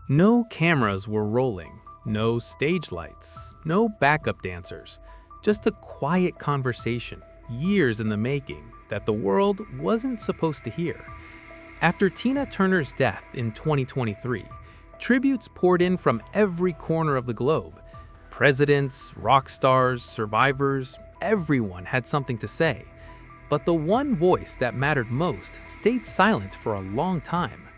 No cameras were rolling, no stage lights, no backup dancers, just a quiet conversation, years in the making, that the world wasn't supposed to hear. After Tina Turner's death in 2023, tributes poured in from every corner of the globe. Presidents, rock stars, survivors, everyone had something to say. But the one voice that mattered most stayed silent for a long time.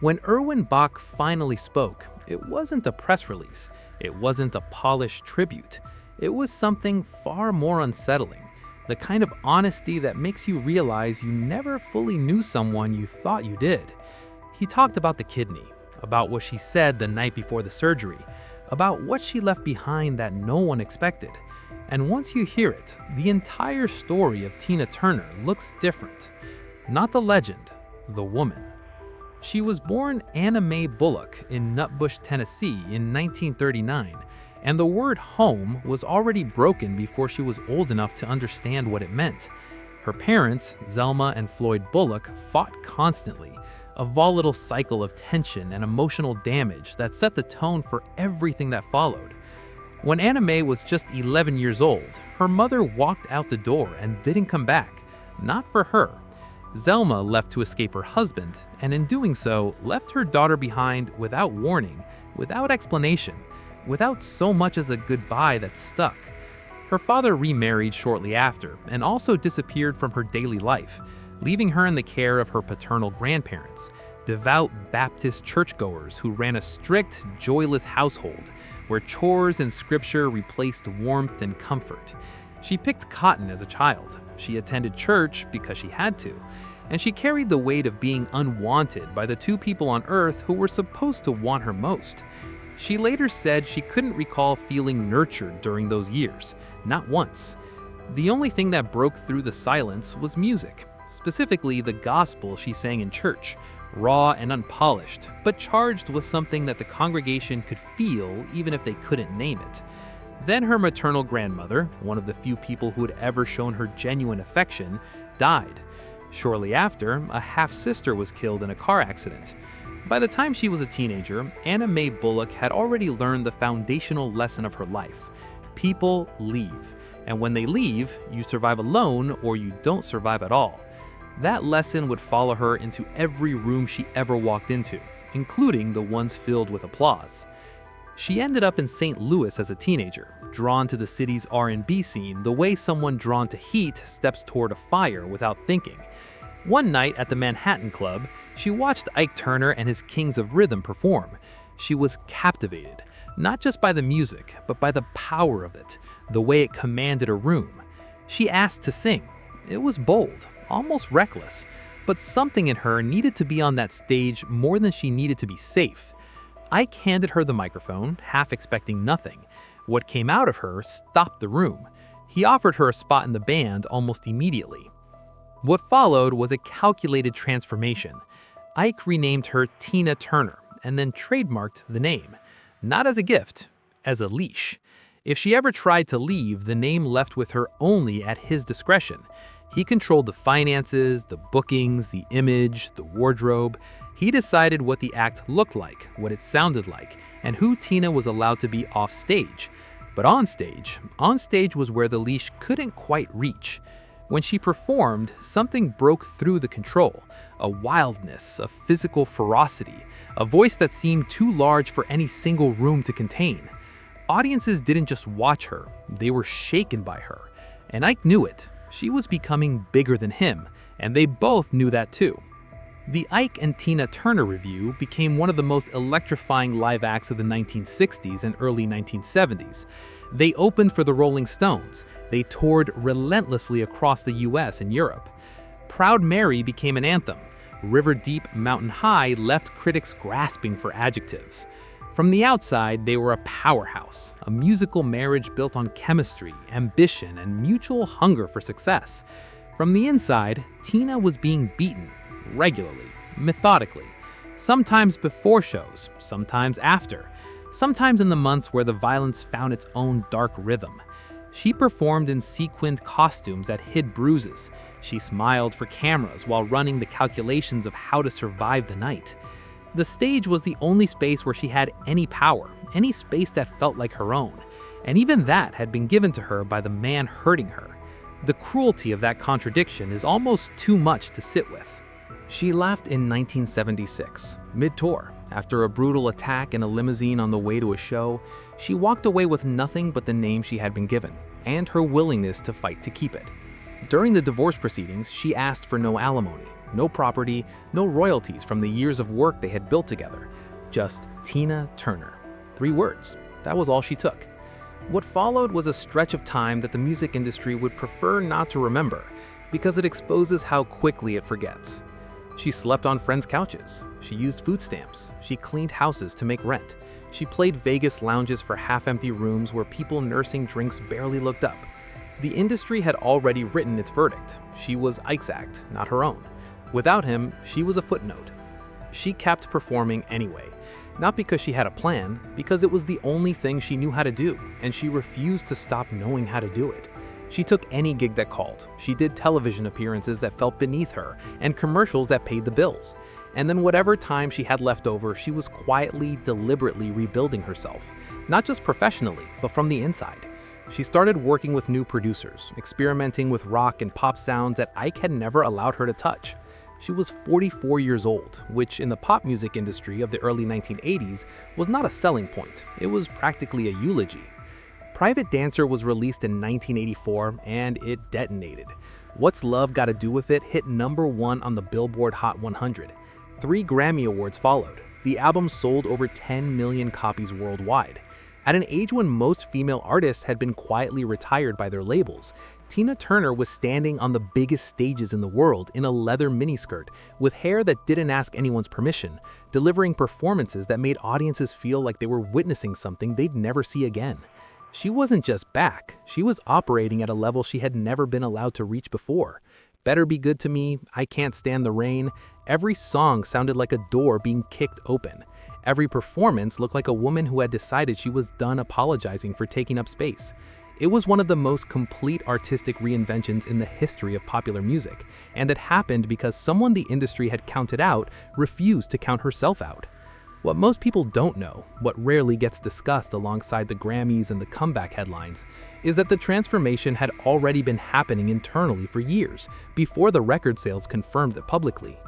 When Erwin Bach finally spoke, it wasn't a press release, it wasn't a polished tribute. It was something far more unsettling, the kind of honesty that makes you realize you never fully knew someone you thought you did. He talked about the kidney, about what she said the night before the surgery, about what she left behind that no one expected. And once you hear it, the entire story of Tina Turner looks different. Not the legend, the woman. She was born Anna Mae Bullock in Nutbush, Tennessee in 1939, and the word home was already broken before she was old enough to understand what it meant. Her parents, Zelma and Floyd Bullock, fought constantly, a volatile cycle of tension and emotional damage that set the tone for everything that followed. When Anna Mae was just 11 years old, her mother walked out the door and didn't come back. Not for her. Zelma left to escape her husband, and in doing so, left her daughter behind without warning, without explanation, without so much as a goodbye that stuck. Her father remarried shortly after, and also disappeared from her daily life, leaving her in the care of her paternal grandparents, devout Baptist churchgoers who ran a strict, joyless household, where chores and scripture replaced warmth and comfort. She picked cotton as a child. She attended church because she had to, and she carried the weight of being unwanted by the two people on earth who were supposed to want her most. She later said she couldn't recall feeling nurtured during those years, not once. The only thing that broke through the silence was music, specifically the gospel she sang in church, raw and unpolished, but charged with something that the congregation could feel even if they couldn't name it. Then her maternal grandmother, one of the few people who had ever shown her genuine affection, died. Shortly after, a half-sister was killed in a car accident. By the time she was a teenager, Anna Mae Bullock had already learned the foundational lesson of her life. People leave, and when they leave, you survive alone or you don't survive at all. That lesson would follow her into every room she ever walked into, including the ones filled with applause. She ended up in St. Louis as a teenager, drawn to the city's R&B scene the way someone drawn to heat steps toward a fire without thinking. One night at the Manhattan Club, she watched Ike Turner and his Kings of Rhythm perform. She was captivated, not just by the music, but by the power of it, the way it commanded a room. She asked to sing. It was bold, almost reckless, but something in her needed to be on that stage more than she needed to be safe. Ike handed her the microphone, half expecting nothing. What came out of her stopped the room. He offered her a spot in the band almost immediately. What followed was a calculated transformation. Ike renamed her Tina Turner and then trademarked the name, not as a gift, as a leash. If she ever tried to leave, the name left with her only at his discretion. He controlled the finances, the bookings, the image, the wardrobe. He decided what the act looked like, what it sounded like, and who Tina was allowed to be off stage. But on stage was where the leash couldn't quite reach. When she performed, something broke through the control, a wildness, a physical ferocity, a voice that seemed too large for any single room to contain. Audiences didn't just watch her, they were shaken by her. And Ike knew it. She was becoming bigger than him, and they both knew that too. The Ike and Tina Turner review became one of the most electrifying live acts of the 1960s and early 1970s. They opened for the Rolling Stones. They toured relentlessly across the US and Europe. Proud Mary became an anthem. River Deep, Mountain High left critics grasping for adjectives. From the outside, they were a powerhouse, a musical marriage built on chemistry, ambition, and mutual hunger for success. From the inside, Tina was being beaten, regularly, methodically, sometimes before shows, sometimes after, sometimes in the months where the violence found its own dark rhythm. She performed in sequined costumes that hid bruises. She smiled for cameras while running the calculations of how to survive the night. The stage was the only space where she had any power, any space that felt like her own, and even that had been given to her by the man hurting her. The cruelty of that contradiction is almost too much to sit with. She left in 1976, mid-tour. After a brutal attack in a limousine on the way to a show, she walked away with nothing but the name she had been given, and her willingness to fight to keep it. During the divorce proceedings, she asked for no alimony, no property, no royalties from the years of work they had built together. Just Tina Turner. 3 words. That was all she took. What followed was a stretch of time that the music industry would prefer not to remember, because it exposes how quickly it forgets. She slept on friends' couches. She used food stamps. She cleaned houses to make rent. She played Vegas lounges for half-empty rooms where people nursing drinks barely looked up. The industry had already written its verdict. She was Ike's act, not her own. Without him, she was a footnote. She kept performing anyway, not because she had a plan, because it was the only thing she knew how to do, and she refused to stop knowing how to do it. She took any gig that called. She did television appearances that felt beneath her, and commercials that paid the bills. And then whatever time she had left over, she was quietly, deliberately rebuilding herself, not just professionally, but from the inside. She started working with new producers, experimenting with rock and pop sounds that Ike had never allowed her to touch. She was 44 years old, which in the pop music industry of the early 1980s was not a selling point. It was practically a eulogy. Private Dancer was released in 1984, and it detonated. What's Love Gotta Do With It hit #1 on the Billboard Hot 100. 3 Grammy Awards followed. The album sold over 10 million copies worldwide. At an age when most female artists had been quietly retired by their labels, Tina Turner was standing on the biggest stages in the world in a leather miniskirt, with hair that didn't ask anyone's permission, delivering performances that made audiences feel like they were witnessing something they'd never see again. She wasn't just back, she was operating at a level she had never been allowed to reach before. Better Be Good to Me, I Can't Stand the Rain, every song sounded like a door being kicked open. Every performance looked like a woman who had decided she was done apologizing for taking up space. It was one of the most complete artistic reinventions in the history of popular music, and it happened because someone the industry had counted out refused to count herself out. What most people don't know, what rarely gets discussed alongside the Grammys and the comeback headlines, is that the transformation had already been happening internally for years, before the record sales confirmed it publicly.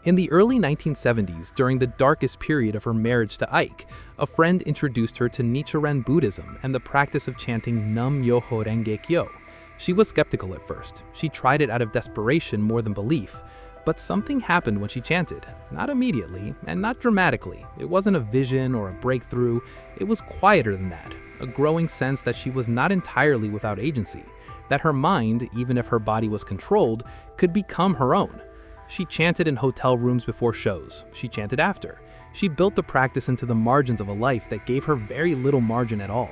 In the early 1970s, during the darkest period of her marriage to Ike, a friend introduced her to Nichiren Buddhism and the practice of chanting Nam-myoho Renge Kyo. She was skeptical at first. She tried it out of desperation more than belief. But something happened when she chanted. Not immediately, and not dramatically. It wasn't a vision or a breakthrough. It was quieter than that. A growing sense that she was not entirely without agency. That her mind, even if her body was controlled, could become her own. She chanted in hotel rooms before shows. She chanted after. She built the practice into the margins of a life that gave her very little margin at all.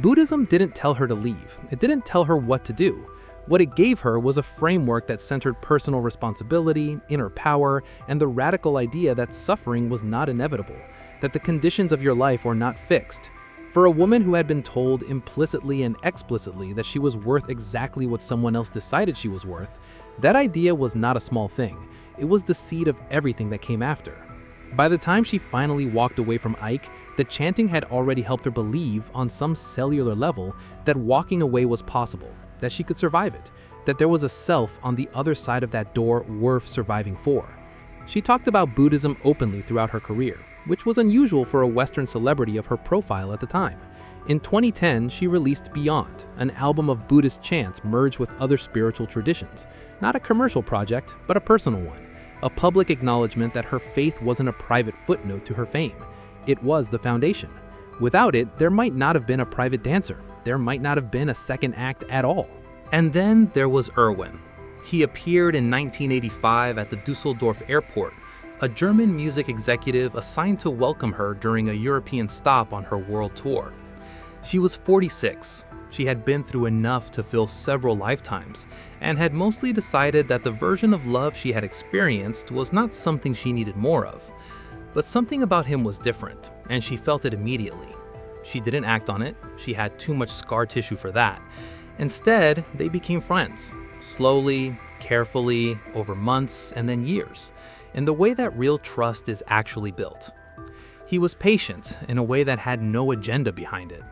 Buddhism didn't tell her to leave. It didn't tell her what to do. What it gave her was a framework that centered personal responsibility, inner power, and the radical idea that suffering was not inevitable, that the conditions of your life were not fixed. For a woman who had been told implicitly and explicitly that she was worth exactly what someone else decided she was worth, that idea was not a small thing. It was the seed of everything that came after. By the time she finally walked away from Ike, the chanting had already helped her believe, on some cellular level, that walking away was possible, that she could survive it, that there was a self on the other side of that door worth surviving for. She talked about Buddhism openly throughout her career, which was unusual for a Western celebrity of her profile at the time. In 2010, she released Beyond, an album of Buddhist chants merged with other spiritual traditions. Not a commercial project, but a personal one. A public acknowledgement that her faith wasn't a private footnote to her fame. It was the foundation. Without it, there might not have been a Private Dancer. There might not have been a second act at all. And then there was Erwin. He appeared in 1985 at the Dusseldorf airport, a German music executive assigned to welcome her during a European stop on her world tour. She was 46. She had been through enough to fill several lifetimes, and had mostly decided that the version of love she had experienced was not something she needed more of. But something about him was different, and she felt it immediately. She didn't act on it. She had too much scar tissue for that. Instead, they became friends. Slowly, carefully, over months, and then years. in the way that real trust is actually built. He was patient in a way that had no agenda behind it.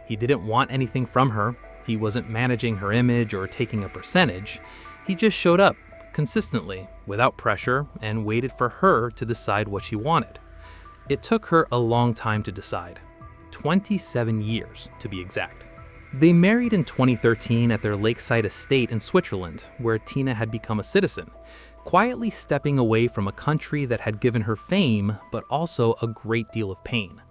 He didn't want anything from her. He wasn't managing her image or taking a percentage. He just showed up consistently, without pressure, and waited for her to decide what she wanted. It took her a long time to decide. 27 years, to be exact. They married in 2013 at their lakeside estate in Switzerland, where Tina had become a citizen, quietly stepping away from a country that had given her fame, but also a great deal of pain.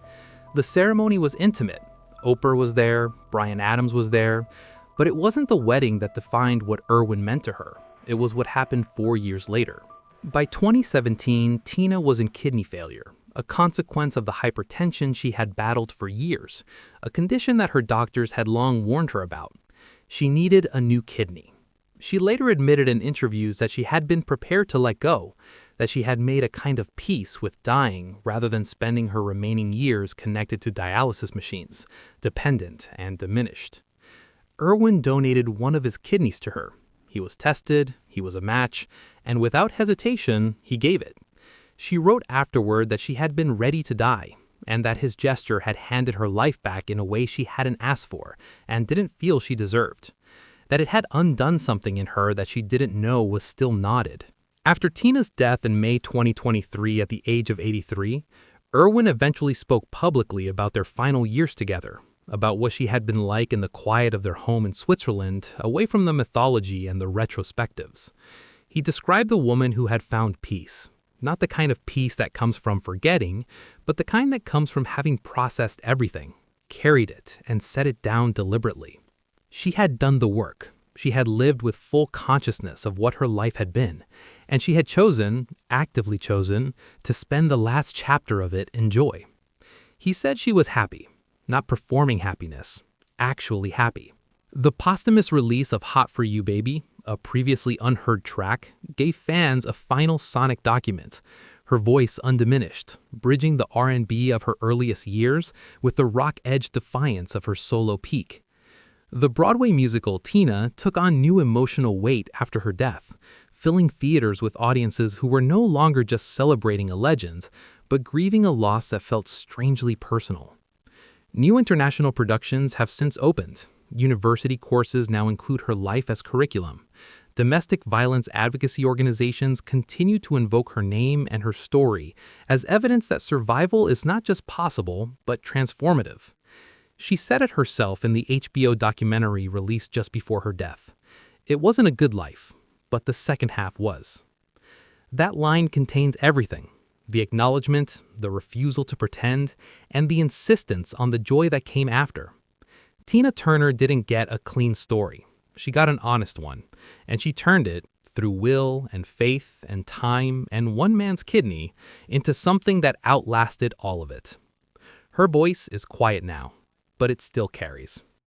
The ceremony was intimate. Oprah was there, Bryan Adams was there, but it wasn't the wedding that defined what Erwin meant to her. It was what happened 4 years later. By 2017, Tina was in kidney failure, a consequence of the hypertension she had battled for years, a condition that her doctors had long warned her about. She needed a new kidney. She later admitted in interviews that she had been prepared to let go, that she had made a kind of peace with dying rather than spending her remaining years connected to dialysis machines, dependent and diminished. Erwin donated one of his kidneys to her. He was tested, he was a match, and without hesitation, he gave it. She wrote afterward that she had been ready to die, and that his gesture had handed her life back in a way she hadn't asked for and didn't feel she deserved. That it had undone something in her that she didn't know was still knotted. After Tina's death in May 2023 at the age of 83, Erwin eventually spoke publicly about their final years together, about what she had been like in the quiet of their home in Switzerland, away from the mythology and the retrospectives. He described the woman who had found peace, not the kind of peace that comes from forgetting, but the kind that comes from having processed everything, carried it, and set it down deliberately. She had done the work. She had lived with full consciousness of what her life had been, and she had chosen, actively chosen, to spend the last chapter of it in joy. He said she was happy, not performing happiness, actually happy. The posthumous release of Hot For You Baby, a previously unheard track, gave fans a final sonic document, her voice undiminished, bridging the R&B of her earliest years with the rock-edge defiance of her solo peak. The Broadway musical Tina took on new emotional weight after her death, filling theaters with audiences who were no longer just celebrating a legend, but grieving a loss that felt strangely personal. New international productions have since opened. University courses now include her life as curriculum. Domestic violence advocacy organizations continue to invoke her name and her story as evidence that survival is not just possible, but transformative. She said it herself in the HBO documentary released just before her death. It wasn't a good life, but the second half was. That line contains everything: the acknowledgement, the refusal to pretend, and the insistence on the joy that came after. Tina Turner didn't get a clean story. She got an honest one, and she turned it, through will and faith and time and one man's kidney, into something that outlasted all of it. Her voice is quiet now, but it still carries.